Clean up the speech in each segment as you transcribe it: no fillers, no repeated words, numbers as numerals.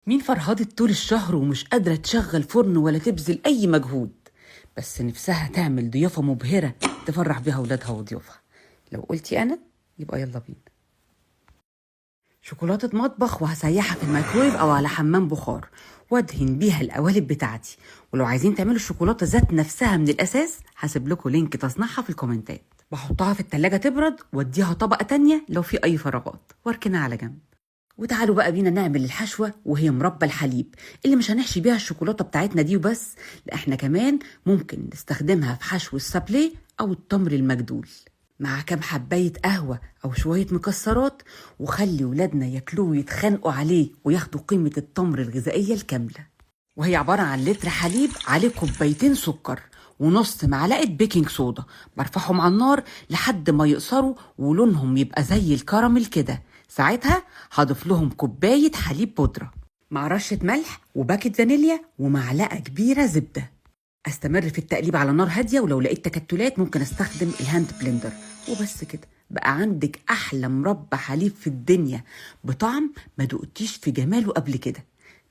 مين فرهدت طول الشهر ومش قادرة تشغل فرن ولا تبذل أي مجهود، بس نفسها تعمل ضيافة مبهرة تفرح بيها ولادها وضيوفها؟ لو قلتي أنا يبقى يلا بينا. شوكولاتة مطبخ وهسيحها في الميكرويف أو على حمام بخار وادهن بيها القوالب بتاعتي. ولو عايزين تعملوا الشوكولاتة ذات نفسها من الأساس هسيب لكم لينك تصنيعها في الكومنتات. بحطها في التلاجة تبرد واديها طبقة تانية لو في أي فراغات واركنها على جنب. وتعالوا بقى بينا نعمل الحشوة، وهي مربى الحليب اللي مش هنحشي بيها الشوكولاتة بتاعتنا دي وبس، لا احنا كمان ممكن نستخدمها في حشو السابليه أو التمر المجدول مع كام حباية قهوة أو شوية مكسرات، وخلي ولادنا ياكلوه ويتخانقوا عليه وياخدوا قيمة التمر الغذائية الكاملة. وهي عبارة عن لتر حليب عليه كوبايتين سكر ونص معلقة بيكنج صودا، برفعهم على النار لحد ما يقصروا ولونهم يبقى زي الكراميل كده. ساعتها هضيف لهم كوباية حليب بودرة مع رشة ملح وباكت فانيليا ومعلقة كبيرة زبدة. استمر في التقليب على نار هادية، ولو لقيت تكتلات ممكن استخدم الهاند بلندر. وبس كده بقى عندك احلى مربى حليب في الدنيا بطعم ما دقتيش في جماله قبل كده.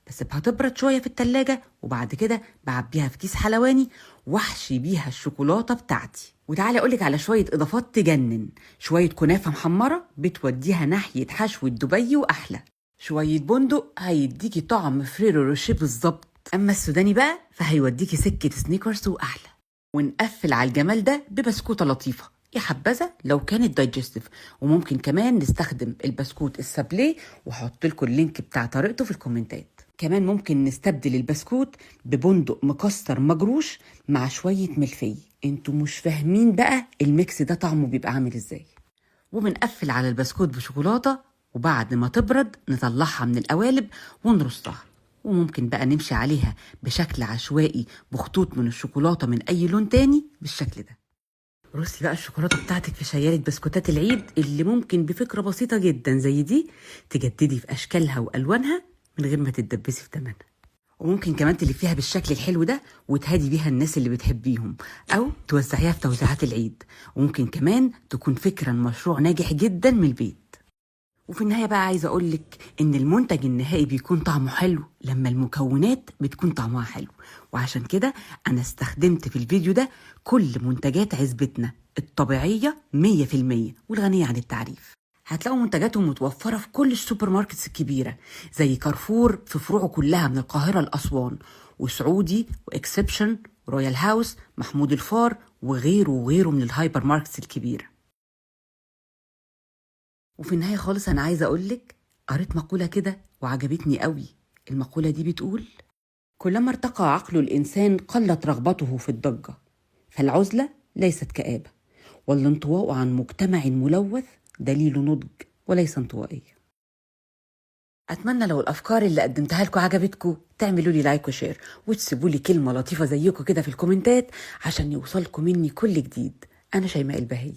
بسيبها تبرد شويه في التلاجة وبعد كده بعبيها في كيس حلواني واحشي بيها الشوكولاته بتاعتي. وتعالي اقولك على شويه اضافات تجنن. شويه كنافه محمره بتوديها ناحيه حشوه دبي واحلى. شويه بندق هيديكي طعم فريرو روشيه بالظبط. اما السوداني بقى فهيوديكي سكه سنيكرز واحلى. ونقفل على الجمال ده ببسكوته لطيفه، يا حبذا لو كانت دايجستيف. وممكن كمان نستخدم البسكوت السابليه، وهحط لكم اللينك بتاع طريقته في الكومنتات. كمان ممكن نستبدل البسكوت ببندق مكسر مجروش مع شويه ملفي. انتوا مش فاهمين بقى الميكس ده طعمه بيبقى عامل ازاي. وبنقفل على البسكوت بشوكولاته، وبعد ما تبرد نطلعها من القوالب ونرصها. وممكن بقى نمشي عليها بشكل عشوائي بخطوط من الشوكولاته من اي لون تاني بالشكل ده. رصي بقى الشوكولاته بتاعتك في شياله بسكوتات العيد اللي ممكن بفكره بسيطه جدا زي دي تجددي في اشكالها والوانها من غير ما تتدبسي في ثمنها. وممكن كمان تلفيها بالشكل الحلو ده وتهدي بيها الناس اللي بتحبيهم، او توزعيها في توزيعات العيد. وممكن كمان تكون فكره مشروع ناجح جدا من البيت. وفي النهايه بقى عايزه اقولك ان المنتج النهائي بيكون طعمه حلو لما المكونات بتكون طعمها حلو. وعشان كده انا استخدمت في الفيديو ده كل منتجات عزبتنا الطبيعيه 100% والغنيه عن التعريف. هتلاقوا منتجاتهم متوفره في كل السوبر ماركتس الكبيره زي كارفور في فروعه كلها من القاهره لاسوان، وسعودي واكسبشن رويال هاوس محمود الفار وغيره وغيره من الهايبر ماركتس الكبيره. وفي النهاية خالص أنا عايزة أقولك قريت مقولة كده وعجبتني قوي. المقولة دي بتقول: كلما ارتقى عقل الإنسان قلت رغبته في الضجة، فالعزلة ليست كآبة، والانطواء عن مجتمع ملوث دليل نضج وليس انطوائية. أتمنى لو الأفكار اللي قدمتها لكم عجبتكم تعملوا لي لايك وشير وتسيبوا لي كلمة لطيفة زيكم كده في الكومنتات عشان يوصلكم مني كل جديد. أنا شيماء البهي.